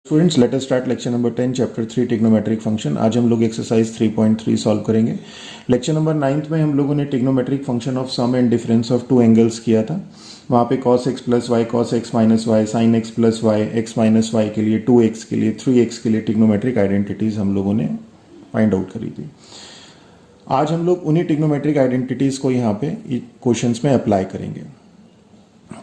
Students let us start lecture number 10 chapter 3 trigonometric function. आज हम लोग एक्सरसाइज 3.3 सॉल्व करेंगे। लेक्चर नंबर 9 में हम लोगों ने trigonometric function of sum and difference of two angles किया था। वहाँ पे cos x plus Y, cos x minus y, sin x plus y, x minus y के लिए, 2x के लिए, 3x के लिए ट्रिग्नोमेट्रिक आइडेंटिटीज हम लोगों ने फाइंड आउट करी थी। आज हम लोग उन्हीं ट्रिग्नोमेट्रिक आइडेंटिटीज को यहाँ पे क्वेश्चंस में अप्लाई करेंगे।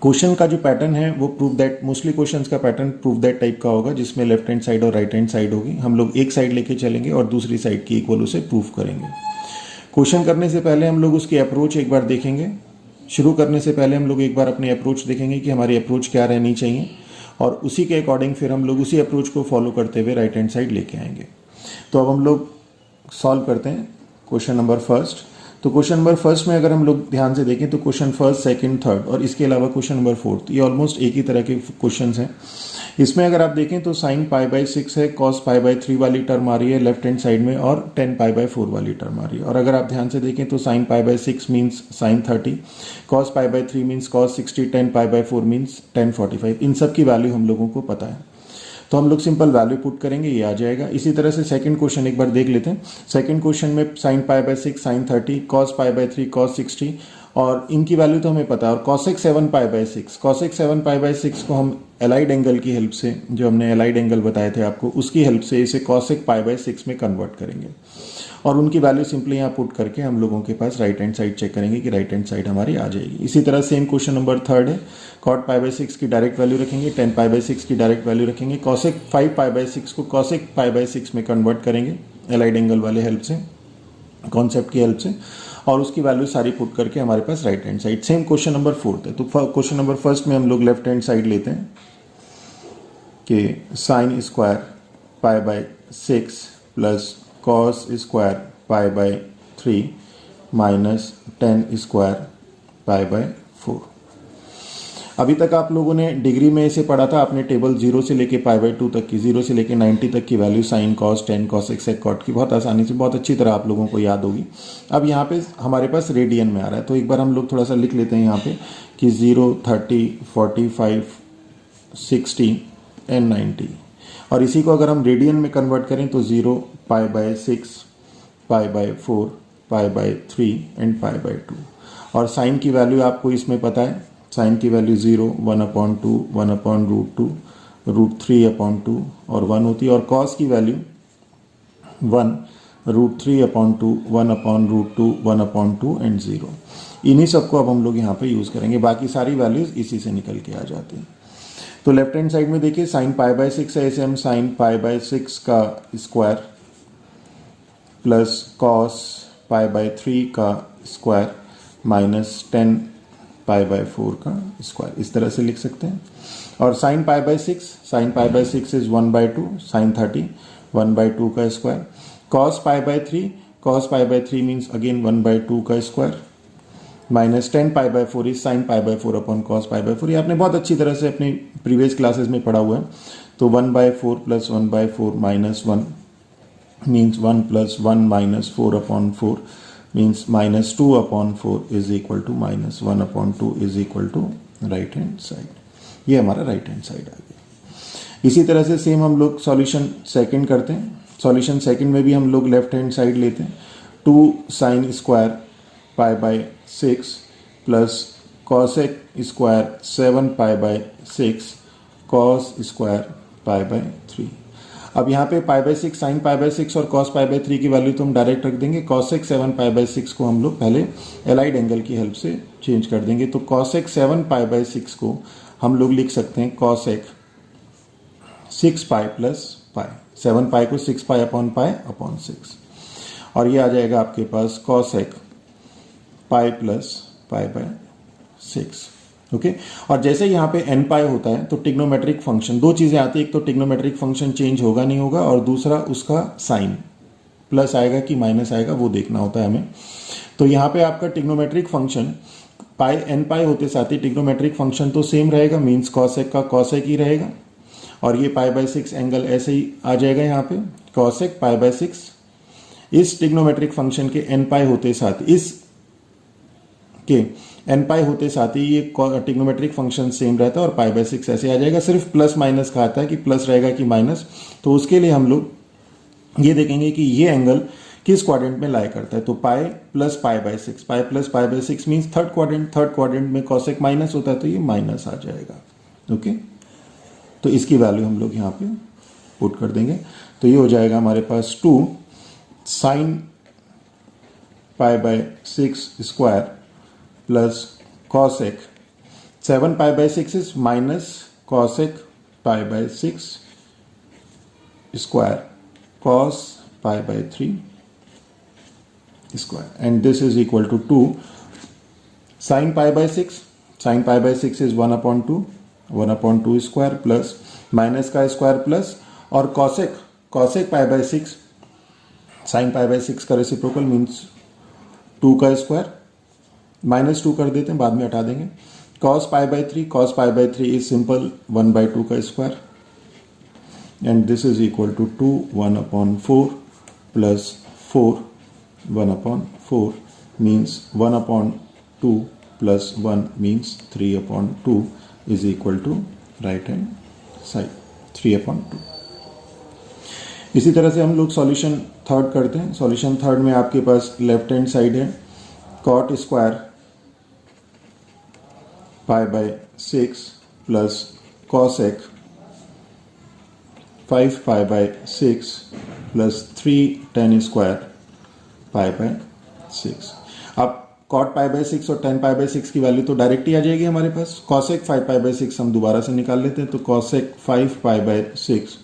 क्वेश्चन का जो पैटर्न है वो प्रूव दैट, मोस्टली क्वेश्चंस का पैटर्न प्रूव दैट टाइप का होगा, जिसमें लेफ्ट हैंड साइड और राइट हैंड साइड होगी। हम लोग एक साइड लेके चलेंगे और दूसरी साइड की इक्वल उसे प्रूव करेंगे। क्वेश्चन करने से पहले हम लोग उसकी अप्रोच एक बार देखेंगे। शुरू करने से पहले हम लोग एक बार अपनी अप्रोच देखेंगे कि हमारी अप्रोच क्या रहनी चाहिए, और उसी के अकॉर्डिंग फिर हम लोग उसी अप्रोच को फॉलो करते हुए राइट हैंड साइड लेके आएंगे। तो अब हम लोग सॉल्व करते हैं क्वेश्चन नंबर फर्स्ट। तो क्वेश्चन नंबर फर्स्ट में अगर हम लोग ध्यान से देखें तो क्वेश्चन फर्स्ट, सेकंड, थर्ड और इसके अलावा क्वेश्चन नंबर फोर्थ, ये ऑलमोस्ट एक ही तरह के क्वेश्चंस हैं। इसमें अगर आप देखें तो साइन पाई बाई 6 है, कॉस पाई बाई 3 वाली टर्म आ रही है लेफ्ट हैंड साइड में, और टेन पाई बाई 4 वाली टर्म आ रही है। और अगर आप ध्यान से देखें तो sine pi by 6 means sign 30, cos pi by 3 means cos 60, ten pi by 4 means ten 45। इन सब की वैल्यू हम लोगों को पता है, तो हम लोग सिंपल वैल्यू पुट करेंगे, ये आ जाएगा। इसी तरह से सेकंड क्वेश्चन एक बार देख लेते हैं। सेकंड क्वेश्चन में sine pi by 6, sine 30, cos pi by 3, cos 60, और इनकी वैल्यू तो हमें पता है। और cosec 7 pi by 6, cosec 7 pi by 6 को हम एलाइड एंगल की हेल्प से, जो हमने एलाइड एंगल बताए थे आपको, उसकी हेल्प से इसे कॉसेक पाई बाय 6 में कन्वर्ट करेंगे, और उनकी वैल्यू सिंपली यहाँ पुट करके हम लोगों के पास राइट हैंड साइड चेक करेंगे कि राइट हैंड साइड हमारी आ जाएगी। इसी तरह सेम क्वेश्चन नंबर थर्ड है। कॉट पाई बाय 6 की डायरेक्ट वैल्यू रखेंगे, टेन पाई बाय 6 की डायरेक्ट वैल्यू रखेंगे, कॉसेक 5 पाई बाय 6 को कॉसेक पाई बाय 6 में कन्वर्ट करेंगे एलाइड एंगल वाले हेल्प से, कॉन्सेप्ट की हेल्प से, और उसकी वैल्यू सारी पुट करके हमारे पास right hand side. Same question number fourth है। तो क्वेश्चन नंबर फर्स्ट में हम लोग लेफ्ट हैंड साइड लेते हैं कि sine square pi by 6 plus cos square pi by 3 minus ten square pi by 4। अभी तक आप लोगों ने डिग्री में इसे पढ़ा था, आपने टेबल 0 से लेके पाई बाय 2 तक की, 0 से लेके 90 तक की value sine, cos, tan, cos, sec, cot की बहुत आसानी से, बहुत अच्छी तरह आप लोगों को याद होगी। अब यहाँ पे हमारे पास रेडियन में आ रहा है, तो एक बार हम लोग थोड़ा सा लिख लेते हैं यहाँ पे कि 0, 30, 45, 60 एंड 90, और इसी को अगर हम रेडियन में कन्वर्ट करें तो 0, पाई by 6, pi by 4, pi by 3 and pi by 2। और साइन की वैल्यू आपको इसमें पता है, साइन की वैल्यू 0, 1/2, 1/√2, √3/2 और 1 होती है। और कॉस की वैल्यू 1, √3/2, 1/√2, 1/2 एंड 0। इन्हीं सबको अब हम लोग यहाँ पे यूज़ करेंगे, बाकी सारी वैल्यूज इसी से निकल के आ जाती हैं। तो लेफ्ट हैंड साइड में देखिए साइन पाई बाय 6 है, इसे हम साइन पाई बाय 6 का square plus cos pi by 3 का square minus ten pi by 4 का स्क्वायर, इस तरह से लिख सकते हैं। और sine pi by 6, sine pi by 6 is 1/2, sine 30 1/2 का square, cos pi by 3, cos pi by 3 means again 1/2 का square, minus ten pi by 4 is sine pi by 4 upon cos pi by 4। ये आपने बहुत अच्छी तरह से अपनी प्रीवियस क्लासेस में पढ़ा हुआ है। तो 1/4 plus 1/4 minus 1 means 1 plus 1 minus 4/4 means minus 2/4 is equal to minus 1/2 is equal to right hand side. ये हमारा राइट हैंड साइड आ गया। इसी तरह से सेम हम लोग सॉल्यूशन सेकंड करते हैं। सॉल्यूशन सेकंड में भी हम लोग लेफ्ट हैंड साइड लेते हैं। 2 sine square pi by 6 plus cosec square 7 pi by 6 cos square pi by 3। अब यहाँ पे पाई बाय 6, साइन पाई बाय 6 और कॉस पाई बाय 3 की वैल्यू तो हम डायरेक्ट रख देंगे। कॉसेक 7 पाई बाय 6 को हम लोग पहले एलाइड एंगल की हेल्प से चेंज कर देंगे। तो कॉसेक 7 पाई बाय 6 को हम लोग लिख सकते हैं कॉसेक 6 पाई प्लस पाई, 7 पाई को 6 पाई अपॉन 6, और ये आ जाएगा आपके पास cosec pi plus pi by 6। Okay, और जैसे यहाँ पे एन पाई होता है तो ट्रिग्नोमेट्रिक फंक्शन, दो चीजें आती है, एक तो ट्रिग्नोमेट्रिक फंक्शन चेंज होगा नहीं होगा, और दूसरा उसका साइन प्लस आएगा कि माइनस आएगा वो देखना होता है हमें। तो यहाँ पे आपका ट्रिग्नोमेट्रिक फंक्शन पाई एन पाई होते साथ ही ट्रिग्नोमेट्रिक फंक्शन तो सेम रहेगा, मीन्स कॉसेक का कॉसेक ही रहेगा, और ये पाई बाय 6 एंगल ऐसे ही आ जाएगा यहाँ पे कॉसेक पाई बाय 6। इस ट्रिग्नोमेट्रिक फंक्शन के एन पाई होते साथ इस के एन पाई होते साथ ही ये ट्रिग्नोमेट्रिक फंक्शन सेम रहता है और पाई बाय 6 ऐसे आ जाएगा। सिर्फ प्लस माइनस का आता है कि प्लस रहेगा कि माइनस, तो उसके लिए हम लोग ये देखेंगे कि ये एंगल किस क्वाड्रेंट में लाई करता है। तो पाई plus pi by 6, pi plus pi by 6 means third quadrant में कॉसेक माइनस होता है तो ये माइनस आ जाएगा। ओके, तो इसकी वैल्यू हम लोग यहाँ पे पुट कर देंगे। तो ये हो जाएगा हमारे पास 2 sine pi by 6 square plus cosec 7 pi by 6 is minus cosec pi by 6 square cos pi by 3 square, and this is equal to 2 sin pi by 6. Sin pi by 6 is 1 upon 2 square plus minus का square plus और cosec pi by 6 sin pi by 6 का reciprocal means 2 का square, minus 2 कर देते हैं, बाद में हटा देंगे। cos pi by 3 is simple 1 by 2 का square, and this is equal to 2 1 upon 4 plus 4 1 upon 4 means 1 upon 2 plus 1 means 3 upon 2 is equal to right hand side 3 upon 2। इसी तरह से हम लोग सॉल्यूशन थर्ड करते हैं। सॉल्यूशन थर्ड में आपके पास लेफ्ट हैंड साइड है cot square pi by 6 plus cosec 5 pi by 6 plus 3 tan square pi by 6। अब cot पाई बाय 6 और tan पाई बाय 6 की वैल्यू तो डायरेक्ट ही आ जाएगी हमारे पास। cosec 5 पाई बाय 6 हम दोबारा से निकाल लेते हैं, तो cosec 5 pi by 6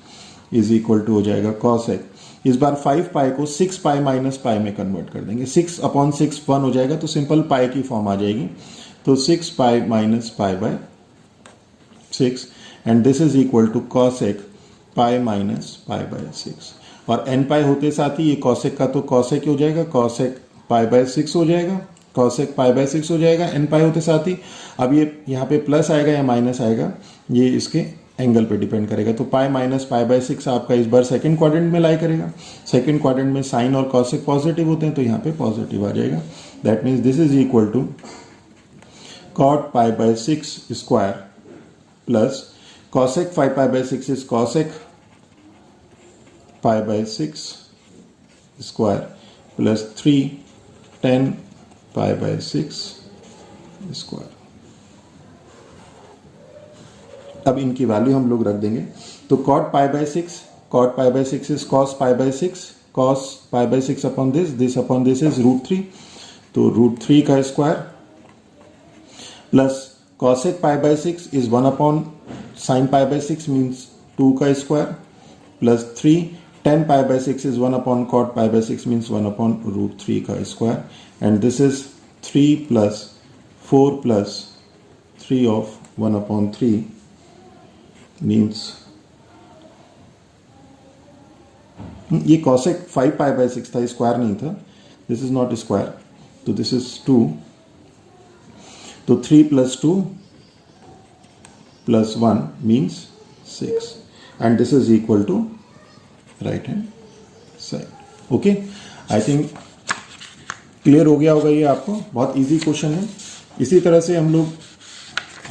is equal to हो जाएगा cosec, इस बार 5 पाई को 6 पाई माइनस पाई में कन्वर्ट कर देंगे। 6 अपॉन 6 1 हो जाएगा, तो सिंपल पाई की फॉर्म आ जाएगी। तो 6 pi minus pi by 6 and this is equal to cosec pi minus pi by 6, और एन पाई होते साथ ही ये कॉसेक का तो कॉसेक हो जाएगा, कॉसेक पाई बाय 6 हो जाएगा, कॉसेक पाई बाय 6 हो जाएगा एन पाई होते साथ ही। अब ये यहाँ पे प्लस आएगा या माइनस आएगा ये इसके एंगल पे डिपेंड करेगा। तो पाई माइनस पाई बाय 6 आपका इस बार सेकंड क्वाड्रेंट में लाई करेगा। सेकंड क्वाड्रेंट में साइन और कॉसेक पॉजिटिव होते हैं तो यहाँ पे पॉजिटिव आ जाएगा। That means this is equal to cot pi by 6 square plus cosec 5 pi by 6 is cosec pi by 6 square plus 3 tan pi by 6 square. अब इनकी वैल्यू हम लोग रख देंगे। तो cot pi by 6 is cos pi by 6, cos pi by 6 upon this upon this is √3, तो √3 का square plus cosec pi by 6 is 1 upon sin pi by 6 means 2 का square plus 3 tan pi by 6 is 1 upon cot pi by 6 means 1 upon √3 का square, and this is 3 plus 4 plus 3 of 1 upon 3 means ये cosec 5 pi by 6 था, square नहीं था, this is not square, तो this is 2, तो 3 plus 2 plus 1 means 6, and this is equal to right hand side. Okay, I think clear हो गया होगा ये आपको, बहुत इजी क्वेश्चन है। इसी तरह से हम लोग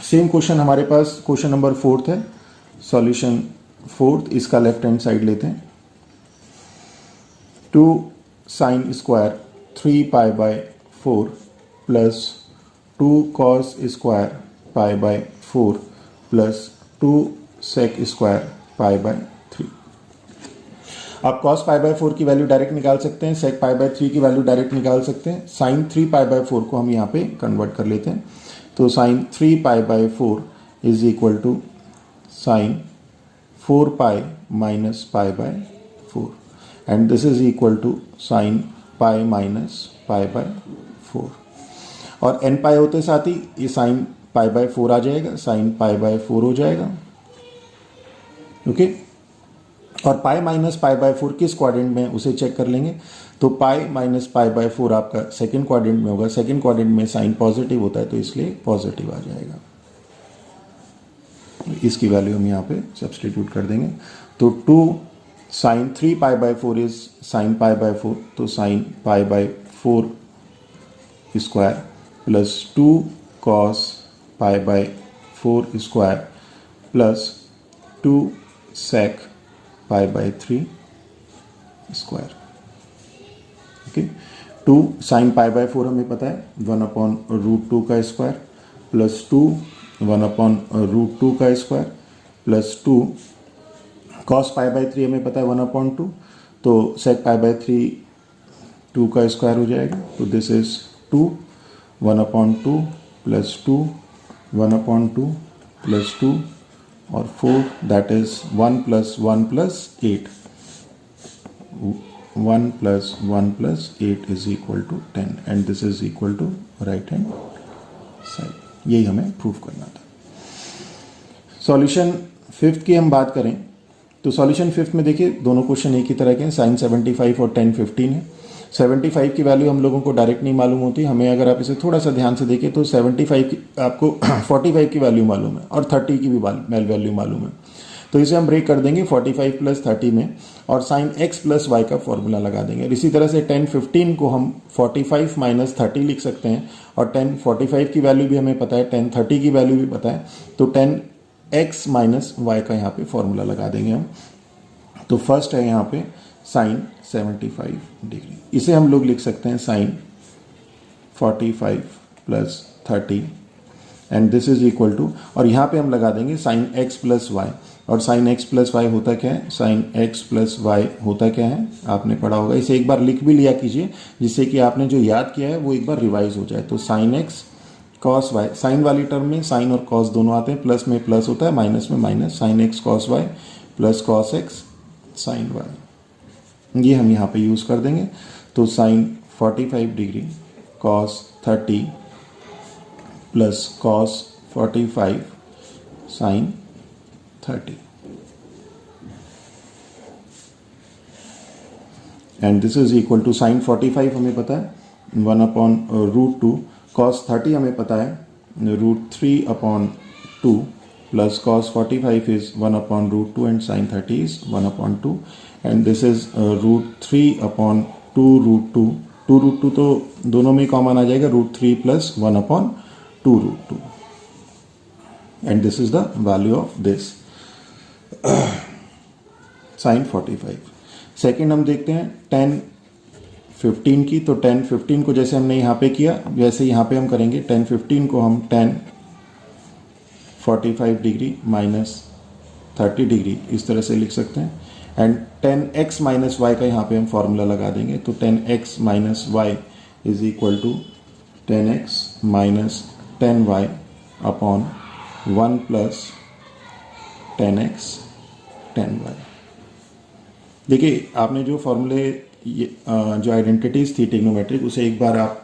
सेम क्वेश्चन हमारे पास क्वेश्चन नंबर 4 है, सॉल्यूशन 4, इसका लेफ्ट हैंड साइड लेते हैं। 2 sine square 3 pi by 4 plus 2 cos square pi by 4 plus 2 sec square pi by 3। आप cos पाई बाय 4 की वैल्यू डायरेक्ट निकाल सकते हैं, sec पाई बाय 3 की वैल्यू डायरेक्ट निकाल सकते हैं। sin 3 पाई बाय 4 को हम यहाँ पे कन्वर्ट कर लेते हैं, तो sin 3 pi by 4 is equal to sin 4 pi minus pi by 4, and this is equal to sin pi minus pi by 4, और n पाई होते साथ ही ये sin पाई बाय 4 आ जाएगा, sin पाई बाय 4 हो जाएगा। ओके, और पाई माइनस पाई बाय 4 किस quadrant में उसे चेक कर लेंगे। तो पाई माइनस पाई बाय 4 आपका सेकंड क्वाड्रेंट में होगा, सेकंड क्वाड्रेंट में साइन पॉजिटिव होता है तो इसलिए पॉजिटिव आ जाएगा। इसकी वैल्यू हम यहाँ पे सब्सटीट्यूट कर देंगे। तो 2 sine 3 pi by 4 is sine pi by 4, तो sine pi by 4 square plus 2 cos pi by 4 square plus 2 sec pi by 3 square. Okay, 2 sin pi by 4 हमें पता है 1/√2 का स्क्वायर प्लस 2 1/√2 का square plus 2 cos pi by 3 हमें पता है 1/2, तो sec pi by 3 2 का स्क्वायर हो जाएगा, तो दिस इज 2 1/2 प्लस 2 1/2 प्लस 2 और 4, that is 1 plus 1 plus 8, 1 plus 1 plus 8 is equal to 10 and this is equal to right hand side. यही हमें प्रूव करना था। सॉल्यूशन फिफ्थ की हम बात करें तो सॉल्यूशन फिफ्थ में देखिए दोनों क्वेश्चन एक ही तरह के हैं, साइन 75 और tan 15 है। 75 की वैल्यू हम लोगों को डायरेक्ट नहीं मालूम होती, हमें अगर आप इसे थोड़ा सा ध्यान से देखें तो 75 की आपको 45 की वैल्यू मालूम है और 30 की भी वैल्यू मालूम है, तो इसे हम ब्रेक कर देंगे 45 प्लस 30 में और साइन x प्लस वाई का फॉर्मूला लगा देंगे। इसी तरह से tan 15 को हम 45 माइनस 30 लिख सकते हैं और tan 45 की वैल्यू भी हमें पता है, tan 30 की वैल्यू भी पता है, तो tan x माइनस वाई का यहाँ पे फॉर्मूला लगा देंगे हम। तो फर्स्ट है यहाँ पे साइन 75 डिग्री, इसे हम लोग लिख सकते हैं sine 45 plus 30 and this is equal to, और यहाँ पे हम लगा देंगे साइन x प्लस वाई, और साइन x प्लस वाई होता क्या है, साइन x प्लस वाई होता क्या है आपने पढ़ा होगा, इसे एक बार लिख भी लिया कीजिए जिससे कि आपने जो याद किया है वो एक बार रिवाइज हो जाए। तो sine x cos y, sine वाली टर्म में साइन और कॉस दोनों आते हैं, प्लस में प्लस होता है, माइनस में minus, sine x cos y plus cos x sine y, ये हम यहाँ पे यूज कर देंगे। तो sine 45 degree cos 30 plus cos 45 sine 30 and this is equal to sine 45 हमें पता है 1/√2, कॉस 30 हमें पता है √3/2 plus cos 45 is 1/√2 and sin 30 is 1/2 and this is √3/2√2, 2√2 तो दोनों में कॉमन आ जाएगा, √3 plus 1/2√2 and this is the value of this sin 45। Second हम देखते हैं tan 15 की, तो tan 15 को जैसे हमने यहाँ पे किया वैसे यहाँ पे हम करेंगे, tan 15 को हम tan 45 डिग्री माइनस 30 डिग्री इस तरह से लिख सकते हैं and tan x minus y का यहाँ पे हम फॉर्मूला लगा देंगे। तो tan x minus y is equal to tan x minus tan y upon 1 plus tan x tan y। देखिए आपने जो फॉर्मूले जो आइडेंटिटीज थी ट्रिग्नोमेट्रिक, उसे एक बार आप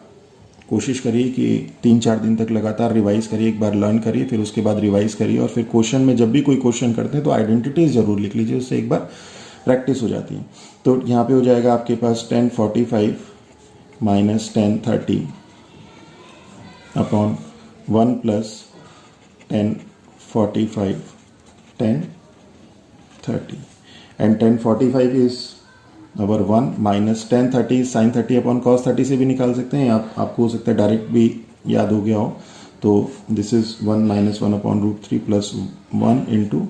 कोशिश करिए कि 3-4 दिन तक लगातार रिवाइज करिए, एक बार लर्न करिए, फिर उसके बाद रिवाइज करिए और फिर क्वेश्चन में जब भी कोई क्वेश्चन करते हैं तो आइडेंटिटीज जरूर लिख लीजिए, उससे एक बार प्रैक्टिस हो जाती है। तो यहाँ पे हो जाएगा आपके पास tan 45 minus tan 30 upon 1 plus tan 45 tan 30 and tan 45 is number 1 minus tan 30 sine 30 upon cos 30 से भी निकाल सकते हैं, आपको हो सकता है डायरेक्ट भी याद हो गया हो, तो this is 1 minus 1/√3 plus 1 into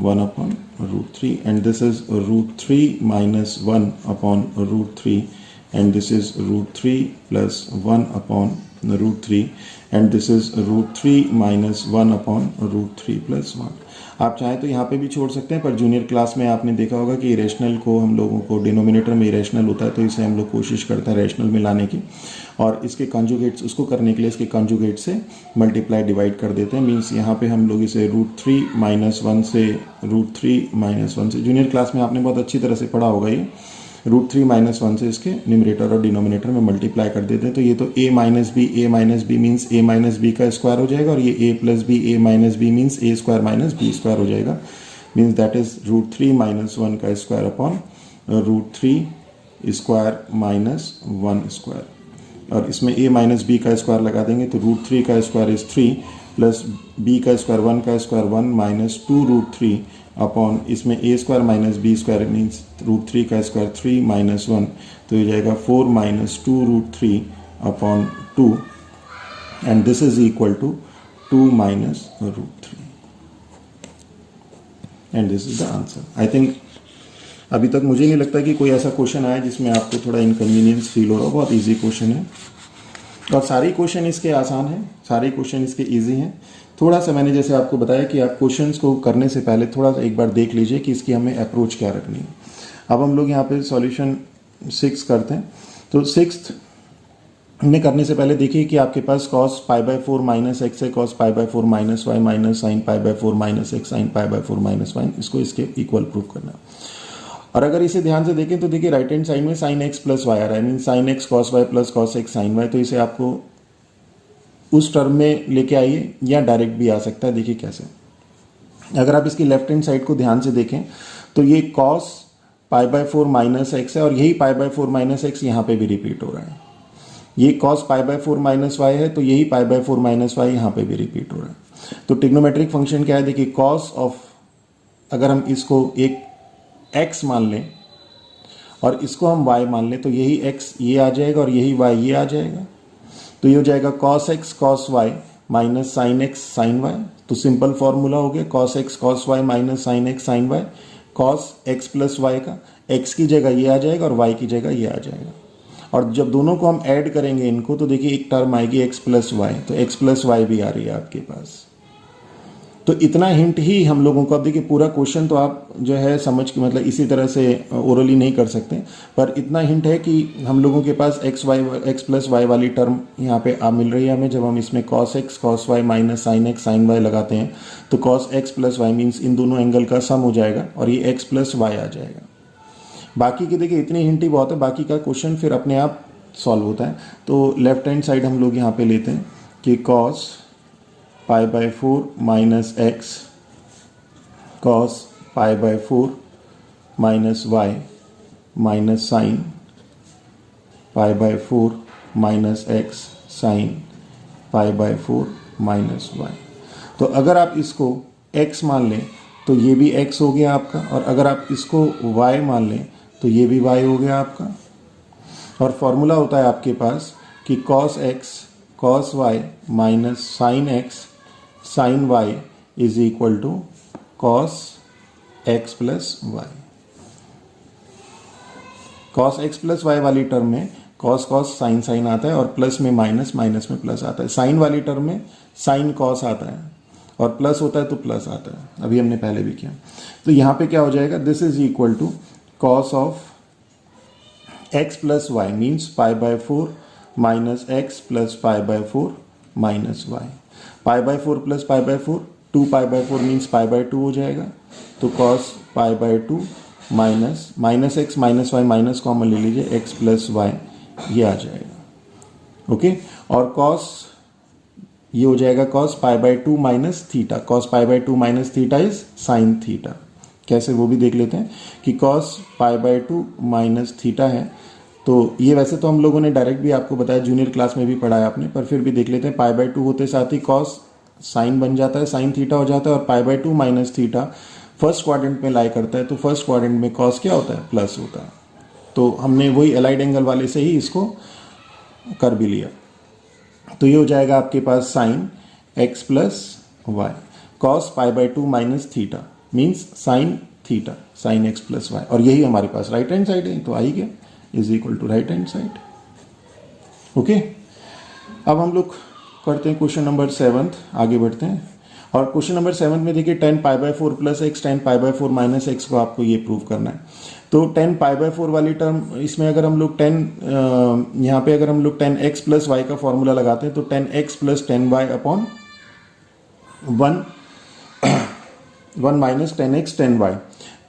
1/√3 and this is √3 minus 1/√3 and this is √3 plus 1/√3 and this is √3 minus 1/√3 plus 1। आप चाहें तो यहाँ पे भी छोड़ सकते हैं, पर जूनियर क्लास में आपने देखा होगा कि इरेशनल को हम लोगों को डिनोमिनेटर में इरेशनल होता है, तो इसे हम लोग कोशिश करते हैं रैशनल में लाने की, और इसके कंजुगेट्स उसको करने के लिए इसके कंजुगेट से मल्टीप्लाई डिवाइड कर देते हैं। मीन्स यहाँ पे हम लोग इसे √3 माइनस 1 से जूनियर क्लास में आपने बहुत अच्छी तरह से पढ़ा होगा, ये √3 माइनस 1 से इसके न्यूमरेटर और डिनोमिनेटर में मल्टीप्लाई कर देते हैं। तो ये तो a minus b means a minus b का स्क्वायर हो जाएगा, और ये a plus b minus b means a square minus b square हो जाएगा, मीन्स दैट इज √3 माइनस 1 का square upon √3 square minus 1 square, और इसमें a माइनस बी का स्क्वायर लगा देंगे तो √3 का स्क्वायर इज 3 प्लस b का स्क्वायर 1 का स्क्वायर 1 माइनस 2√3 अपॉन इसमें a square minus b square means √3 का स्क्वायर 3 माइनस 1, तो ये जाएगा 4 minus 2√3 upon 2 and this is equal to 2 minus root 3 and this is the answer. I think अभी तक मुझे नहीं लगता कि कोई ऐसा क्वेश्चन आया जिसमें आपको थोड़ा इनकन्वीनियंस फील हो रहा हो। बहुत इजी क्वेश्चन है और सारे क्वेश्चन इसके आसान हैं, सारे क्वेश्चन इसके इजी हैं। थोड़ा सा मैंने जैसे आपको बताया कि आप क्वेश्चंस को करने से पहले थोड़ा सा एक बार देख लीजिए कि इसकी हमें अप्रोच क्या रखनी है। अब हम लोग यहाँ पे सॉल्यूशन 6 करते हैं। तो 6th में करने से पहले देखिए कि आपके पास cos π/4 माइनस एक्स है, cos π/4 minus Y minus sine π/4 minus x sine π/4 minus Y, इसको इसके इक्वल प्रूफ करना। और अगर इसे ध्यान से देखें तो देखिए राइट हैंड साइड में साइन एक्स प्लस वाई आ रहा है, mean sine x cos y plus cos x sine y. तो इसे आपको उस टर्म में लेके आइए या डायरेक्ट भी आ सकता है। देखिए कैसे, अगर आप इसकी लेफ्ट हैंड साइड को ध्यान से देखें तो ये cos π/4 माइनस एक्स है और यही π/4 माइनस एक्स यहाँ पे भी रिपीट हो रहा है। ये cos π/4 माइनस वाई है तो यही π/4 माइनस वाई यहाँ पे भी रिपीट हो रहा है। तो ट्रिग्नोमेट्रिक फंक्शन क्या है, देखिए cos ऑफ, अगर हम इसको एक x मान लें और इसको हम y मान लें तो यही x ये आ जाएगा और यही y ये आ जाएगा। तो ये हो जाएगा cos x cos y minus sine x sine y। तो सिंपल फॉर्मूला हो गया cos x cos y minus sine x sine y। cos x plus y का x की जगह ये आ जाएगा और y की जगह ये आ जाएगा। और जब दोनों को हम ऐड करेंगे इनको तो देखिए एक टर्म आएगी x प्लस वाई, तो x प्लस वाई भी आ रही है आपके पास। तो इतना हिंट ही हम लोगों को, अब देखिए पूरा क्वेश्चन तो आप जो है समझ के मतलब इसी तरह से ओरली नहीं कर सकते, पर इतना हिंट है कि हम लोगों के पास x प्लस वाई वाली टर्म यहाँ पे मिल रही है हमें। जब हम इसमें cos x cos y minus sine x sine y लगाते हैं तो cos x plus Y means इन दोनों एंगल का सम हो जाएगा और ये x प्लस वाई आ जाएगा। बाकी की देखिए इतनी हिंट ही बहुत है, बाकी का क्वेश्चन फिर अपने आप सॉल्व होता है। तो लेफ्ट हैंड साइड हम लोग यहाँ पे लेते हैं कि cos π/4 minus x cos π/4 minus Y minus sine π/4 minus x sine π/4 minus Y. तो अगर आप इसको x मान लें तो ये भी x हो गया आपका, और अगर आप इसको y मान लें तो ये भी y हो गया आपका। और फॉर्मूला होता है आपके पास कि cos x cos y minus sine x sine y is equal to cos x plus Y. cos x plus y वाली टर्म में cos cos साइन साइन आता है और प्लस में माइनस माइनस में प्लस आता है। साइन वाली टर्म में साइन cos आता है और प्लस होता है तो प्लस आता है, अभी हमने पहले भी किया। तो यहाँ पे क्या हो जाएगा, this is equal to cos of x plus Y means π/4 minus X plus π/4 minus Y. π/4 plus π/4 2π/4 means π/2 हो जाएगा। तो cos π/2 minus minus x minus Y minus common ले लीजिए x प्लस वाई ये आ जाएगा। ओके, और cos ये हो जाएगा cos π/2 minus theta. cos π/2 minus theta is sine theta. कैसे वो भी देख लेते हैं कि cos π/2 माइनस थीटा है। तो ये वैसे तो हम लोगों ने डायरेक्ट भी आपको बताया, जूनियर क्लास में भी पढ़ाया आपने, पर फिर भी देख लेते हैं। π/2 होते साथ ही cos साइन बन जाता है, साइन थीटा हो जाता है, और π/2 माइनस थीटा फर्स्ट क्वाड्रेंट में लाई करता है। तो फर्स्ट क्वाड्रेंट में cos क्या होता है, प्लस होता है। तो हमने वही एलाइड एंगल वाले से ही इसको कर भी लिया। तो ये हो जाएगा आपके पास sine x plus Y cos π/2 minus theta means sine theta sine x plus Y, और यही हमारे पास राइट हैंड साइड है। तो आई गया is equal to right hand side. Okay, अब हम लोग करते हैं क्वेश्चन नंबर 7, आगे बढ़ते हैं। और क्वेश्चन नंबर 7 में देखिए tan π/4 plus x tan π/4 minus x को आपको ये प्रूव करना है। तो tan π/4 वाली टर्म, इसमें अगर हम लोग यहाँ पे अगर हम लोग tan x प्लस वाई का फॉर्मूला लगाते हैं तो tan x plus tan y upon 1 minus tan x tan y।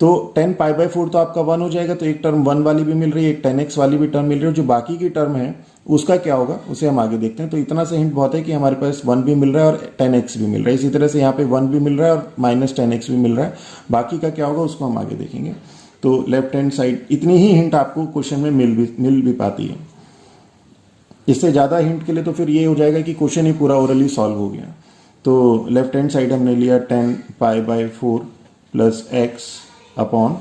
तो tan π/4 तो आपका 1 हो जाएगा, तो एक टर्म 1 वाली भी मिल रही है, एक tan x वाली भी टर्म मिल रही है। जो बाकी की टर्म है उसका क्या होगा उसे हम आगे देखते हैं। तो इतना सा हिंट बहुत है कि हमारे पास 1 भी मिल रहा है और tan x भी मिल रहा है। इसी तरह से यहाँ पे 1 भी मिल रहा है और माइनस tan x भी मिल रहा है। बाकी का क्या होगा उसको हम आगे देखेंगे। तो लेफ्ट हैंड साइड इतनी ही हिंट आपको क्वेश्चन में मिल भी पाती है। इससे ज़्यादा हिंट के लिए तो फिर ये हो जाएगा कि क्वेश्चन ही पूरा ओरली सॉल्व हो गया। तो लेफ्ट हैंड साइड हमने लिया tan π/4 plus X upon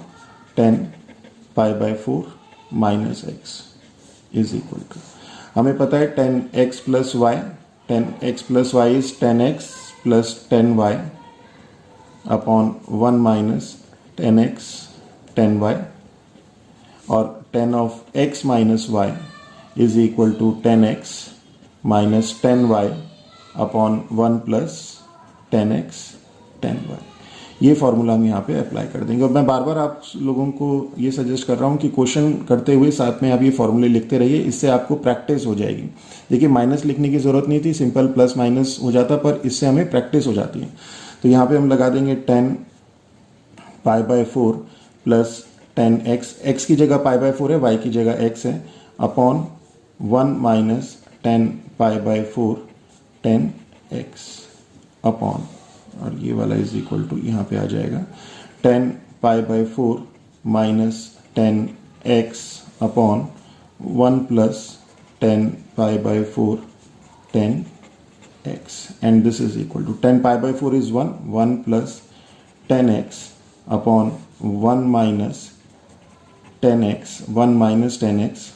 tan π/4 minus X is equal to, हमें पता है tan x plus Y 10x plus y is 10x plus 10y upon 1 minus 10x 10y, और 10 of x minus y is equal to 10x minus 10y upon 1 plus 10x 10y। ये formula हम यहाँ पे apply कर देंगे। और मैं बार बार आप लोगों को ये सजेस्ट कर रहा हूँ कि क्वेश्चन करते हुए साथ में आप ये फॉर्मूले लिखते रहिए, इससे आपको प्रैक्टिस हो जाएगी। देखिए माइनस लिखने की ज़रूरत नहीं थी, सिंपल प्लस माइनस हो जाता, पर इससे हमें प्रैक्टिस हो जाती है। तो यहाँ पे हम लगा देंगे 10 pi by 4 plus 10x, x की जगह पाई बाय 4 है, y की जगह x है, upon 1 minus 10 pi by 4 10x upon, और ये वाला इज इक्वल टू यहाँ पे आ जाएगा 10 pi by 4 minus 10x upon 1 plus 10 pi by 4 10x, and this is equal to 10 pi by 4 is 1 plus 10x upon 1 minus 10x 1 minus 10x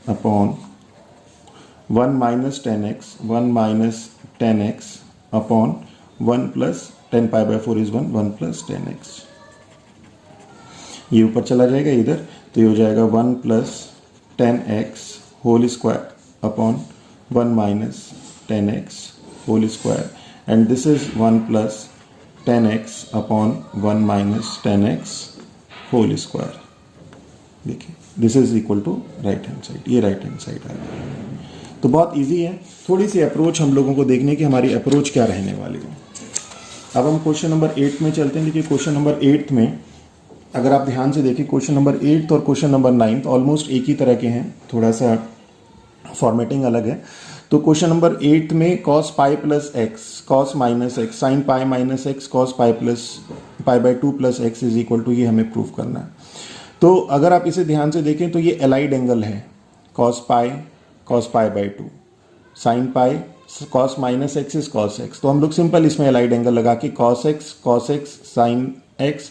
upon 1 minus 10x 1 minus 10x upon 1 plus 10 pi by 4 is 1 plus 10x। ये ऊपर चला जाएगा इधर, तो ये हो जाएगा 1 plus 10x whole square upon 1 minus 10x whole square, and this is 1 plus 10x upon 1 minus 10x whole square. देखिए this is equal to right hand side, ये राइट हैंड साइड आ गया। तो बहुत इजी है, थोड़ी सी अप्रोच हम लोगों को देखने की हमारी अप्रोच क्या रहने वाली है। अब हम क्वेश्चन नंबर 8 में चलते हैं। देखिए क्वेश्चन नंबर 8 में अगर आप ध्यान से देखिए, क्वेश्चन नंबर 8 और क्वेश्चन नंबर 9 ऑलमोस्ट एक ही तरह के हैं, थोड़ा सा फॉर्मेटिंग अलग है। तो क्वेश्चन नंबर 8 में cos pi plus x, cos minus x, sine pi minus x, cos pi plus pi by 2 plus x is equal to, ये हमें प्रूव करना है। तो अगर आप इसे ध्यान से देखें तो ये एलाइड एंगल है, cos pi by 2, sine pi cos minus X is cos x. तो हम लोग सिंपल इसमें एलाइड एंगल लगा के कॉस एक्स साइन एक्स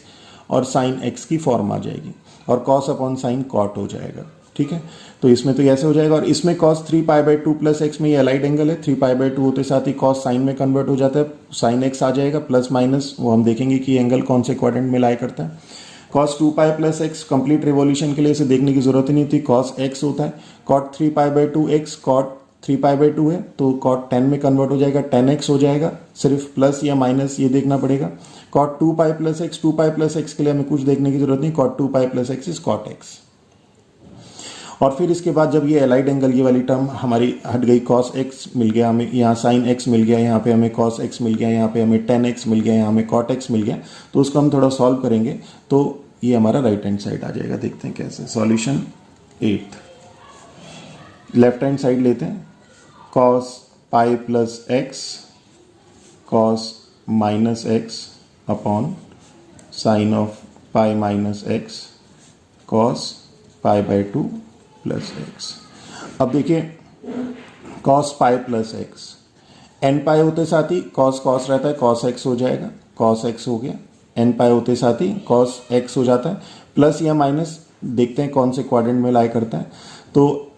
और साइन एक्स की फॉर्म आ जाएगी, और कॉस अपॉन साइन कॉट हो जाएगा। ठीक है, तो इसमें तो ऐसे हो जाएगा। और इसमें cos 3 pi by 2 plus x में ये एलाइड एंगल है, 3 पाई बाय 2 होते साथ ही कॉस साइन में कन्वर्ट हो जाता है, साइन एक्स आ जाएगा, प्लस माइनस वो हम देखेंगे कि एंगल कौन से क्वाड्रेंट में लाई करता है। Cos 2 pi plus x complete revolution के लिए इसे देखने की जरूरत ही नहीं थी, कॉस एक्स होता है। Cot 3 pi by 2 x, cot 3 pi by 2 है तो कॉट 10 में कन्वर्ट हो जाएगा, 10x हो जाएगा, सिर्फ प्लस या माइनस ये देखना पड़ेगा। Cot 2 pi plus x, 2 pi plus x के लिए हमें कुछ देखने की जरूरत नहीं, cot 2 pi plus x is cot x. और फिर इसके बाद जब ये एलाइड एंगल, ये वाली टर्म हमारी हट गई, कॉस एक्स मिल गया हमें, यहाँ साइन एक्स मिल गया, यहाँ पे हमें कॉस एक्स मिल गया, यहाँ पे हमें 10x मिल गया, यहाँ हमें कॉट एक्स मिल गया, तो उसको हम थोड़ा सॉल्व करेंगे तो ये हमारा राइट हैंड साइड आ जाएगा। देखते हैं कैसे। सॉल्यूशन 8, लेफ्ट हैंड साइड लेते हैं, cos pi plus x cos minus X upon sine of pi minus x cos pi by 2 plus X. अब देखिए cos pi plus X, N pi होते साथ ही कॉस कॉस रहता है, कॉस एक्स हो जाएगा, कॉस एक्स हो गया, एन पाई होते साथ ही कॉस एक्स हो जाता है, प्लस या माइनस देखते हैं कौन से क्वाड्रेंट में लाई करता है। तो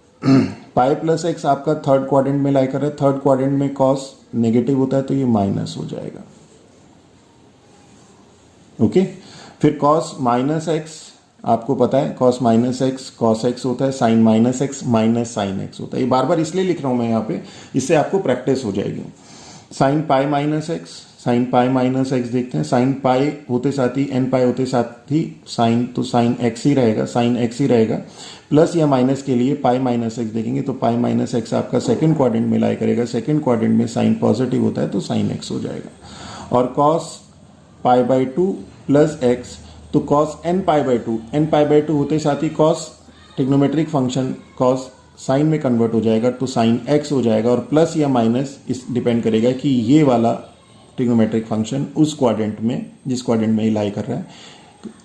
पाई प्लस एक्स आपका थर्ड क्वाड्रेंट में लाई कर रहा है, थर्ड क्वाड्रेंट में कॉस नेगेटिव होता है तो ये माइनस हो जाएगा। ओके, फिर कॉस माइनस एक्स आपको पता है, cos minus x cos x होता है, sine minus x minus sine x होता है। ये बार बार इसलिए लिख रहा हूं मैं यहाँ पे, इससे आपको प्रैक्टिस हो जाएगी। Sign pi minus x, sine pi minus x देखते हैं, साइन पाई होते साथ ही एन पाई होते साथ ही साइन, तो साइन एक्स ही रहेगा, साइन एक्स ही रहेगा। प्लस या माइनस के लिए पाई माइनस एक्स देखेंगे तो पाई माइनस एक्स आपका सेकंड क्वाड्रेंट में लाई करेगा, सेकंड क्वाड्रेंट में साइन पॉजिटिव होता है तो साइन एक्स हो जाएगा। और cos pi by 2 plus X, तो cos N pi by 2, N pi by 2 होते साथ ही cos trigonometric function cos sine में कन्वर्ट हो जाएगा तो साइन एक्स हो जाएगा। और प्लस या माइनस इस डिपेंड करेगा कि ये वाला ट्रिग्नोमेट्रिक फंक्शन उस क्वाड्रेंट में, जिस क्वाड्रेंट में ये लाई कर रहा है,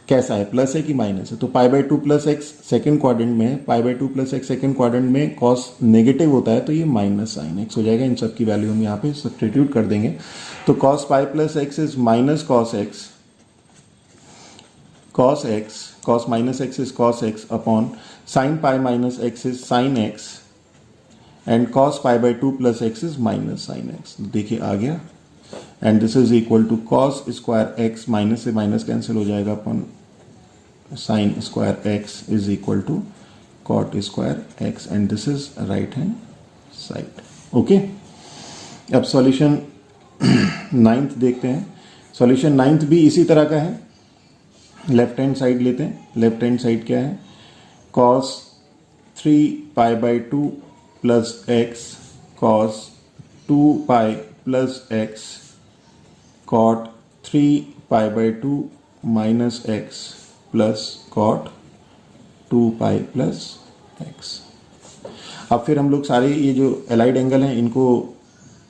कैसा है, प्लस है कि माइनस है। तो pi by 2 plus X second quadrant में, pi by 2 plus X second quadrant में कॉस नेगेटिव होता है तो ये माइनस साइन एक्स हो जाएगा। इन सब की वैल्यू हम यहाँ पे सब्स्टिट्यूट कर देंगे। तो cos pi plus x is minus cos x, cos x, cos minus x is cos x upon sin pi minus x is sin x and cos pi by 2 plus x is minus sine X. देखिए आ गया, and this is equal to cos square X, minus से minus cancel हो जाएगा अपन, sine square X is equal to cot square X, and this is right hand side. Okay, अब solution 9th देखते हैं। सॉल्यूशन 9th भी इसी तरह का है, लेफ्ट हैंड साइड लेते हैं। लेफ्ट हैंड साइड क्या है, cos 3 pi by 2 plus x, cos 2 pi plus x, cot 3 pi by 2 minus X plus cot 2 pi plus X. अब फिर हम लोग सारे ये जो एलाइड एंगल हैं इनको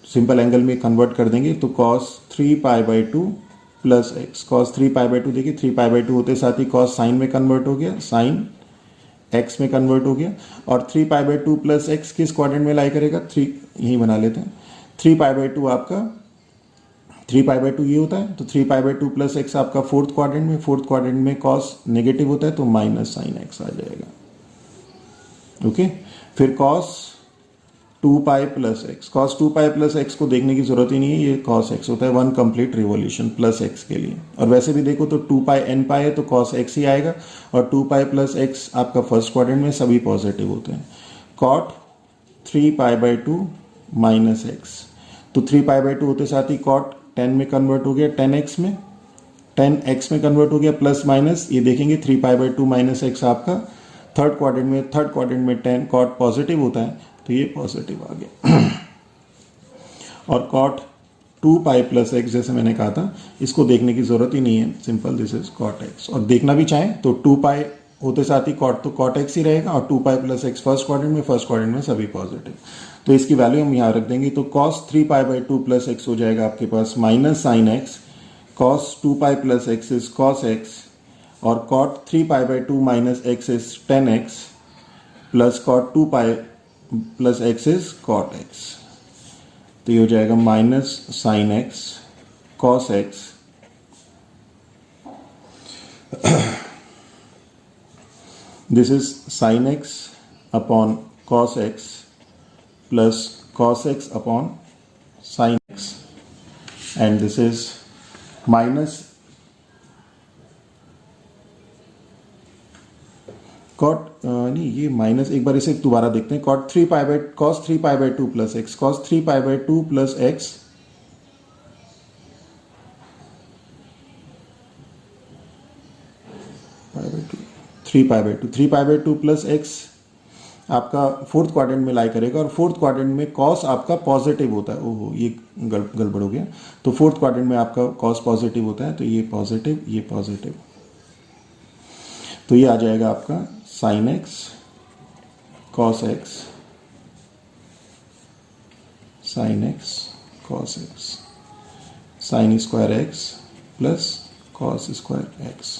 सिंपल एंगल में कन्वर्ट कर देंगे। तो cos 3 pi by 2 plus x, cos 3 pi by 2, देखिए 3 पाई बाई 2 होते साथ ही cos साइन में कन्वर्ट हो गया, साइन एक्स में कन्वर्ट हो गया। और 3 पाई बाई 2 प्लस एक्स किस क्वाड्रेंट में लाई करेगा, 3 यही बना लेते हैं। 3 पाई बाई 2 आपका 3 पाई बाई 2 ये होता है, तो 3 पाई बाई 2 प्लस एक्स आपका फोर्थ क्वाड्रेंट में, फोर्थ क्वाड्रेंट में cos नेगेटिव होता है तो माइनस साइन एक्स आ जाएगा। ओके, फिर cos 2 pi plus x, cos 2 pi plus x को देखने की जरूरत ही नहीं है, ये cos x होता है 1 कंप्लीट रिवॉल्यूशन प्लस एक्स के लिए। और वैसे भी देखो तो 2 पाई n पाई है तो cos x ही आएगा, और 2 पाई प्लस एक्स आपका फर्स्ट क्वाड्रेंट में सभी पॉजिटिव होते हैं। cot 3 pi by 2 minus x, तो 3 पाई बाई 2 होते साथ ही cot 10 में कन्वर्ट हो गया, 10x में, 10x में कन्वर्ट हो गया, प्लस माइनस ये देखेंगे 3 पाई बाई 2 माइनस एक्स आपका थर्ड क्वाड्रेंट में 10 cot पॉजिटिव होता है तो ये पॉजिटिव आ गया। और cot 2 पाई प्लस एक्स जैसे मैंने कहा था, इसको देखने की जरूरत ही नहीं है, simple this is cot x। और देखना भी चाहें तो 2 पाई होते साथ ही cot तो cot x ही रहेगा, और 2 pi plus x first quadrant में सभी पॉजिटिव, तो इसकी वैल्यू हम यहाँ रख देंगे। तो cos 3 pi by 2 plus X हो जाएगा आपके पास minus sine X, cos 2 pi plus x is cos x, और cot 3 pi by 2 minus X is 10x, plus cot 2 pi plus x is cot x, तो ये हो जाएगा minus sine X cos x, this is sine X upon cos x plus cos x upon sine x, and this is minus cot नहीं, ये minus, एक बार इसे दोबारा देखते हैं। cos 3 pi by 2 plus x, cos 3 pi by 2 plus x pi by 2 plus x आपका fourth quadrant में lie करेगा, और फोर्थ क्वाड्रेंट में cos आपका पॉजिटिव होता है। ओहो, ये गड़बड़ हो गया। तो फोर्थ क्वाड्रेंट में आपका cos पॉजिटिव होता है, तो ये पॉजिटिव, ये पॉजिटिव, तो ये आ जाएगा आपका sign X cos x, sign X cos x, sign square x plus cos square X,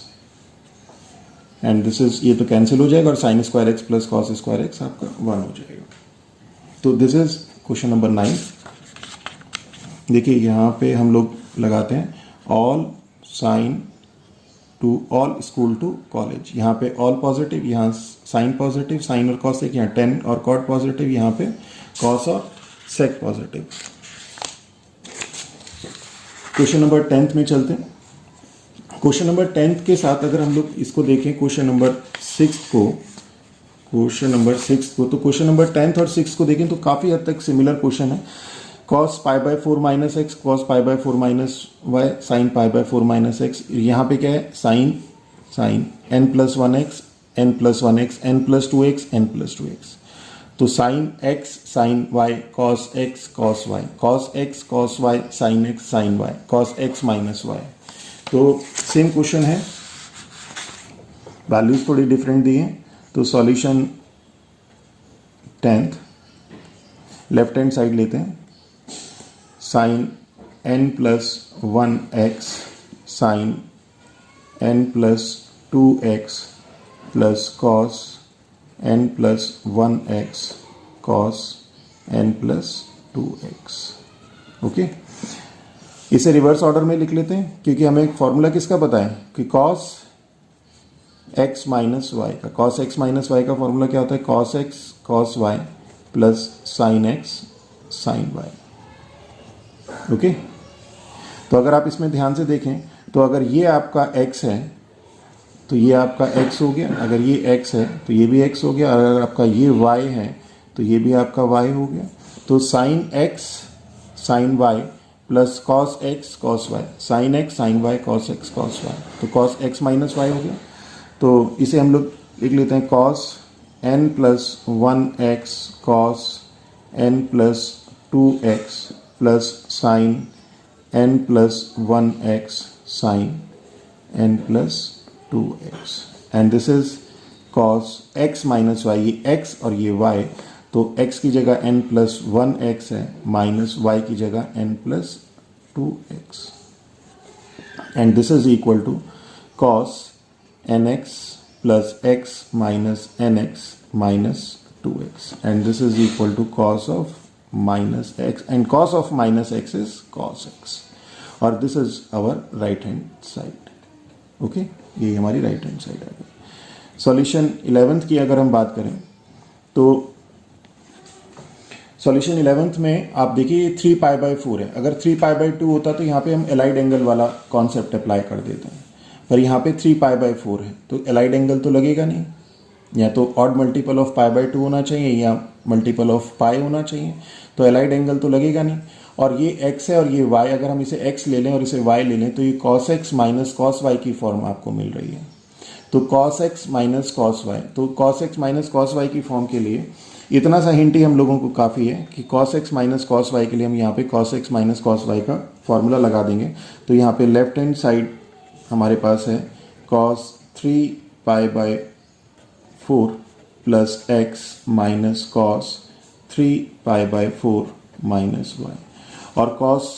and this is, ये तो कैंसिल हो जाएगा, और sign square x plus cos square x आपका 1 हो जाएगा। तो दिस इज क्वेश्चन नंबर 9। देखिए यहाँ पे हम लोग लगाते हैं all sine to all school to college, यहाँ पे ऑल पॉजिटिव, यहाँ साइन पॉजिटिव, साइन और cos एक, यहाँ 10 और cot पॉजिटिव, यहाँ पे cos और sec positive. Question number 10th में चलते हैं। क्वेश्चन नंबर 10th के साथ अगर हम लोग इसको देखें क्वेश्चन नंबर 6 को, तो क्वेश्चन नंबर 10th और 6 को देखें तो काफ़ी हद तक सिमिलर क्वेश्चन है। cos pi by 4 minus x, cos pi by 4 minus y, sine pi by 4 minus x, यहाँ पे क्या है, sine n plus 1x, n plus 1x, n plus 2x, n plus 2x, तो sine x sine y cos x cos y, cos x cos y, sine x sine y, cos x minus y। तो same question है, values थोड़ी different दी हैं। तो solution 10th, left hand side लेते हैं, sine n plus 1x sine n plus 2x plus cos n plus 1x cos n plus 2x। Okay, इसे reverse order में लिख लेते हैं, क्योंकि हमें एक फॉर्मूला किसका पता है कि cos x माइनस वाई का, cos x माइनस वाई का फॉर्मूला क्या होता है, cos x cos y plus sine x sine y. Okay, तो अगर आप इसमें ध्यान से देखें तो अगर ये आपका x है तो ये आपका x हो गया, अगर ये x है तो ये भी x हो गया, और अगर आपका ये y है तो ये भी आपका y हो गया। तो sine x sine y plus cos x cos y, sine x sine y cos x cos y, तो कॉस x माइनस y हो गया। तो इसे हम लोग लिख लेते हैं cos n plus 1x cos n plus 2x plus sine n plus 1x sine n plus 2x, and this is cos x minus y, ये x और ये y, तो x की जगह n प्लस 1x है माइनस y की जगह n plus 2x, and this is equal to cos nx plus x minus nx minus 2x, and this is equal to cos of minus x, and cos of minus x is cos x, और this is our right hand side. Okay, ये हमारी right hand side आ गई। Solution 11th की अगर हम बात करें तो सॉल्यूशन 11th में आप देखिए 3 पाई बाई 4 है, अगर 3 पाई बाई 2 होता तो यहाँ पे हम एलाइड एंगल वाला कॉन्सेप्ट अप्लाई कर देते हैं, पर यहाँ पे 3 पाई बाई 4 है तो एलाइड एंगल तो लगेगा नहीं, या तो odd multiple of pi by 2 होना चाहिए या मल्टीपल ऑफ पाई होना चाहिए, तो एलाइड एंगल तो लगेगा नहीं। और ये x है और ये y, अगर हम इसे x ले लें और इसे y ले लें तो ये cos x minus cos y की फॉर्म आपको मिल रही है। तो cos x minus cos y, तो cos x minus cos y की फॉर्म के लिए इतना सा हिंट ही हम लोगों को काफ़ी है कि cos x minus cos y के लिए हम यहाँ पे cos x minus cos y का फॉर्मूला लगा देंगे। तो यहाँ पे लेफ्ट हैंड साइड हमारे पास है cos 3 pi by 4 plus x minus cos 3 pi by 4 minus y, और cos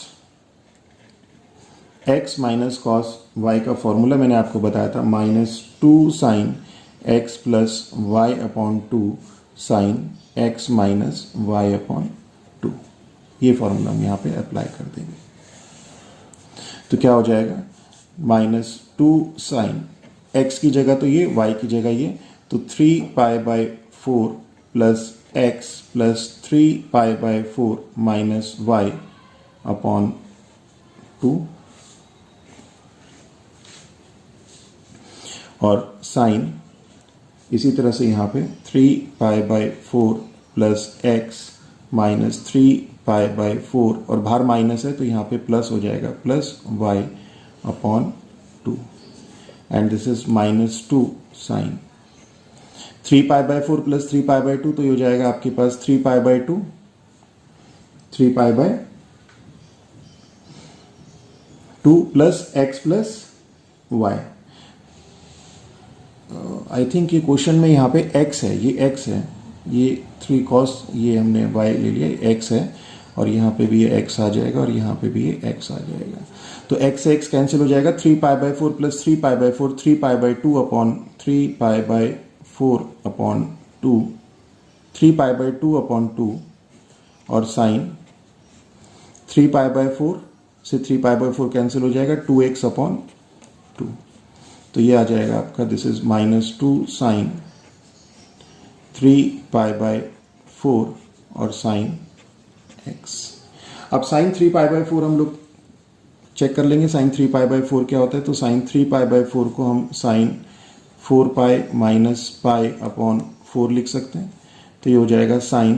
x minus cos y का फॉर्मूला मैंने आपको बताया था -2 sine x plus y upon 2 sine x minus y upon 2, ये फॉर्मूला हम यहाँ पे अप्लाई कर देंगे। तो क्या हो जाएगा -2 साइन x की जगह तो ये, y की जगह ये, तो 3 pi by 4 plus x plus 3 pi by 4 minus y upon 2, और साइन इसी तरह से यहाँ पे 3 pi by 4 plus x minus 3 pi by 4, और बाहर माइनस है तो यहाँ पे प्लस हो जाएगा plus y upon 2, and this is -2 sine 3 pi by 4 plus 3 pi by 2, तो ये हो जाएगा आपके पास 3 pi by 2, 3 pi by 2 plus x plus y। I think ये क्वेश्चन में यहाँ पे x है, ये x है, ये 3 cos, ये हमने y ले लिया, x है, और यहाँ पे भी ये x आ जाएगा और यहाँ पे भी ये x आ जाएगा। तो x से x कैंसिल हो जाएगा, 3 pi by 4 plus 3 pi by 4, 3 pi by 2 upon 3 pi by 4 upon 2, 3 pi by 2 upon 2, और साइन 3 पाई बाई 4 से 3 पाई बाई 4 कैंसिल हो जाएगा, 2x अपॉन 2, तो ये आ जाएगा आपका, this is -2 sine 3 pi by 4 और साइन x। अब साइन 3 पाई बाई 4 हम लोग चेक कर लेंगे, साइन 3 पाई बाई 4 क्या होता है। तो साइन 3 पाई बाई 4 को हम sine 4 pi minus pi upon 4 लिख सकते हैं, तो ये हो जाएगा sine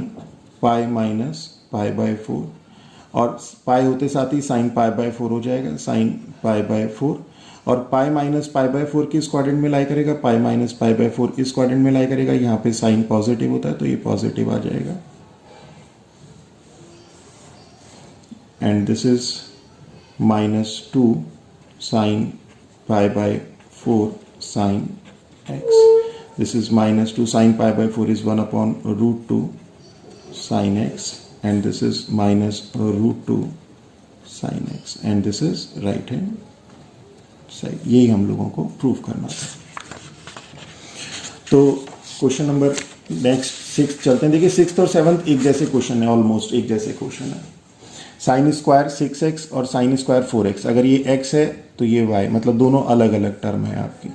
pi minus pi by 4, और पाई होते साथ ही साइन पाई बाई 4 हो जाएगा, साइन पाई बाई 4, और पाई माइनस पाई बाई 4 किस क्वाड्रेंट में लाई करेगा, पाई माइनस पाई बाई 4 इस क्वाड्रेंट में लाई करेगा। यहाँ पे साइन पॉजिटिव होता है तो ये पॉजिटिव आ जाएगा, and this is -2 sine pi by 4 sine x, this is -2 sine pi by 4 is 1 upon √2 sine x, and this is -√2 sin x, and this is right hand side। यही हम लोगों को प्रूव करना था। तो क्वेश्चन नंबर नेक्स्ट 6 चलते हैं। देखिए 6th और 7th एक जैसे क्वेश्चन है, ऑलमोस्ट एक जैसे क्वेश्चन है। साइन स्क्वायर 6x और साइन स्क्वायर 4x, अगर ये x है तो ये y, मतलब दोनों अलग अलग टर्म है आपकी।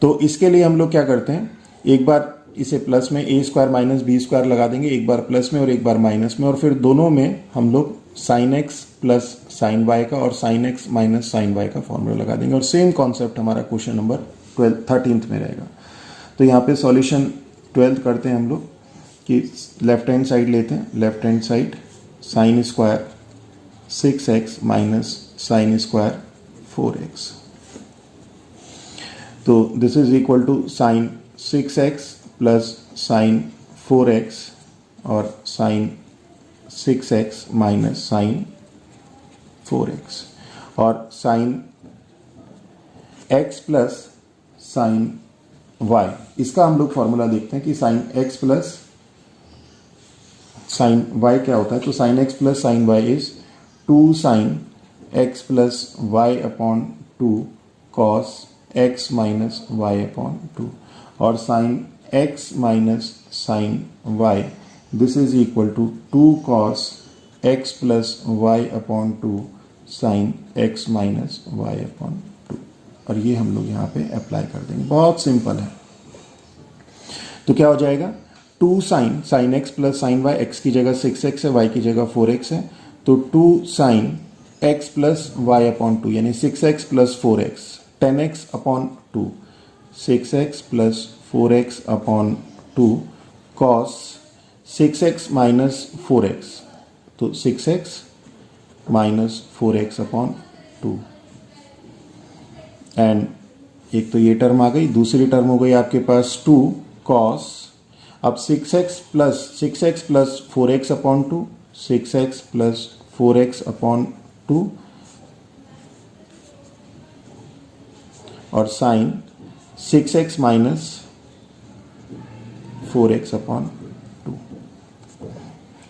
तो इसके लिए हम लोग क्या करते हैं, एक बार इसे प्लस में ए स्क्वायर माइनस बी स्क्वायर लगा देंगे, एक बार प्लस में और एक बार माइनस में, और फिर दोनों में हम लोग sine x plus sine y का और sine x minus sine y का फॉर्मूला लगा देंगे। और सेम कॉन्सेप्ट हमारा क्वेश्चन नंबर 13 में रहेगा। तो यहाँ पे सॉल्यूशन 12 करते हैं हम लोग कि लेफ्ट हैंड साइड लेते हैं, left hand side sine square 6x minus sine square 4x, तो this is equal to sine 6x plus sine 4x और sine 6x minus sine 4x, और sine x plus sine y, इसका हम लोग formula देखते हैं कि sine x plus sine y क्या होता है। तो sine x plus sine y is 2 sine x plus y upon 2 cos x minus y upon 2, और sine x minus sine y this is equal to 2 cos x plus y upon 2 sine x minus y upon 2, और ये हम लोग यहाँ पे apply कर देंगे। बहुत सिंपल है। तो क्या हो जाएगा 2 sine sine x plus sine y, x की जगह 6x है, y की जगह 4x है, तो 2 sine x plus y upon 2 यानी 6x plus 4x 10x upon 2 6x plus 4x upon 2 cos 6x minus 4x, तो 6x minus 4x upon 2, and एक तो ये टर्म आ गई, दूसरी टर्म हो गई आपके पास 2 कॉस, अब 6x plus 4x upon 2 6x plus 4x upon 2 और sine 6x minus 4x upon 2,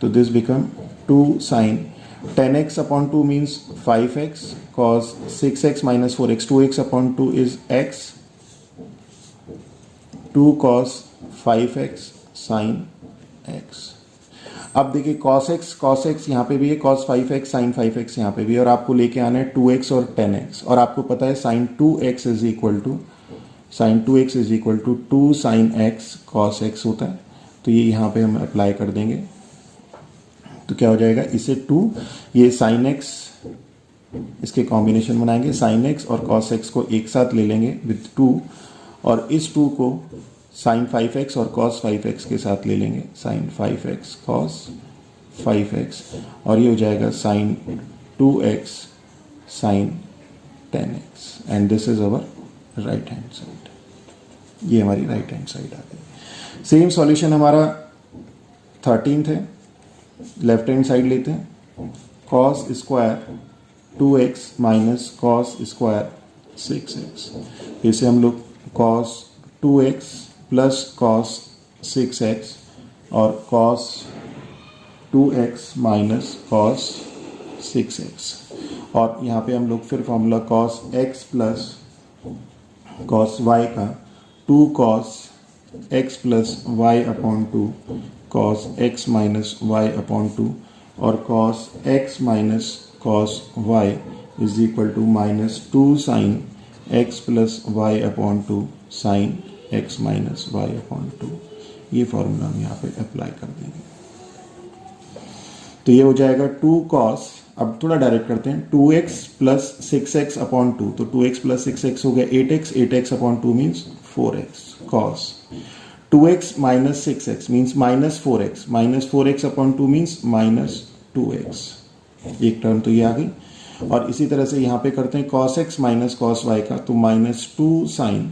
तो this become 2 sine 10x upon 2 means 5x cos 6x minus 4x, 2x upon 2 is x, 2 cos 5x sin x। अब देखिए cos x यहाँ पे भी है, cos 5x sin 5x यहाँ पे भी है, और आपको लेके आना है 2x और 10x, और आपको पता है sin 2x is equal to 2 sin x cos x होता है। तो ये यहाँ पे हम अप्लाई कर देंगे, तो क्या हो जाएगा, इसे 2 ये sin x इसके कॉम्बिनेशन बनाएंगे, sin x और cos x को एक साथ ले लेंगे विद 2, और इस 2 को sin 5x और cos 5x के साथ ले लेंगे, sin 5x cos 5x, और ये हो जाएगा sin 2x sin 10x, and this is our right hand side. ये हमारी राइट हैंड साइड आ गई। सेम सॉल्यूशन हमारा 13th है, लेफ्ट हैंड साइड लेते हैं, cos square 2x minus cos square 6x, इसे हम लोग cos 2x plus cos 6x और cos 2x minus cos 6x, और यहाँ पे हम लोग फिर formula cos x plus cos y का 2 cos x plus y upon 2 cos x minus y upon 2 और cos x minus cos y is equal to minus 2 sine x plus y upon 2 sine x minus y upon 2। ये formula हम यहाँ पे apply कर देंगे, तो ये हो जाएगा 2 cos, अब थोड़ा डायरेक्ट करते हैं, 2x प्लस 6x अपॉन 2, तो 2x प्लस 6x हो गया 8x, 8x upon 2 means 4x cos 2x minus 6x means minus 4x upon 2 means minus 2x, एक टर्म तो ये आ गई। और इसी तरह से यहाँ पे करते हैं cos x minus cos y का, तो minus 2 sine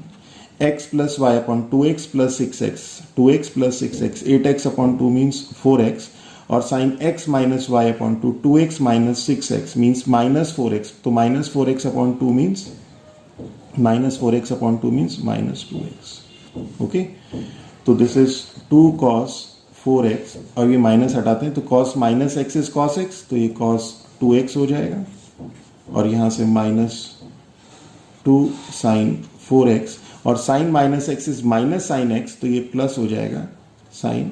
x plus y upon 2x plus 6x, 2x plus 6x 8x upon 2 means 4x, और sine x minus y upon 2 2x minus 6x means minus 4x, तो minus 4x upon 2 means minus 4x upon 2 means minus 2x। Okay, तो this is 2 cos 4x, और ये minus हटाते हैं तो cos minus x is cos x, तो ये cos 2x हो जाएगा, और यहाँ से माइनस 2 साइन 4x, और sine minus x is minus sine x, तो ये प्लस हो जाएगा साइन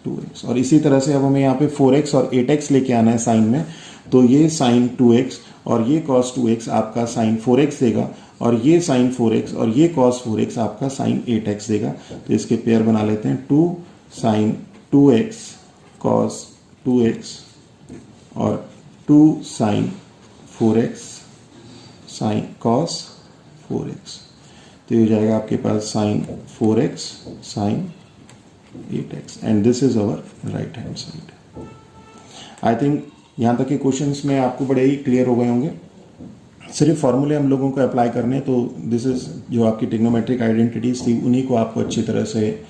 2x। और इसी तरह से अब हमें यहाँ पे 4x और 8x लेके आना है साइन में, तो ये साइन 2x और ये कॉस 2x आपका साइन 4x देगा, और ये साइन 4x और ये कॉस 4x आपका साइन 8x देगा। तो इसके पेयर बना लेते हैं, 2 साइन 2x कॉस 2x और 2 sine 4x sine cos 4x। तो ये हो जाएगा आपके पास sine 4x sine 8x and this is our right hand side. I think यहाँ तक के क्वेश्चंस में आपको बड़े ही क्लियर हो गए होंगे। सिर्फ फॉर्मूले हम लोगों को अप्लाई करने, तो दिस इज जो आपकी ट्रिग्नोमेट्रिक आइडेंटिटीज थी उन्हीं को आपको अच्छी तरह से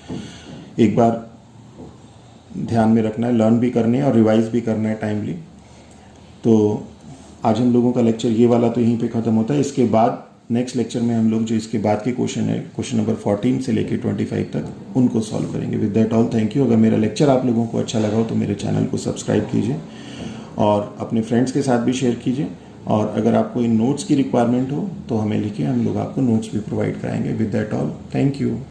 एक बार ध्यान में रखना है, लर्न भी करने और रिवाइज भी करना है टाइमली। तो आज हम लोगों का लेक्चर ये वाला तो यहीं पे ख़त्म होता है। इसके बाद नेक्स्ट लेक्चर में हम लोग जो इसके बाद के क्वेश्चन है, क्वेश्चन नंबर 14 से लेके 25 तक, उनको सॉल्व करेंगे। With that all, thank you. अगर मेरा लेक्चर आप लोगों को अच्छा लगा हो तो मेरे चैनल को सब्सक्राइब कीजिए और अपने फ्रेंड्स के साथ भी शेयर कीजिए। और अगर आपको इन नोट्स की रिक्वायरमेंट हो तो हमें लिखिए, हम लोग आपको नोट्स भी प्रोवाइड कराएंगे। With that all, thank you.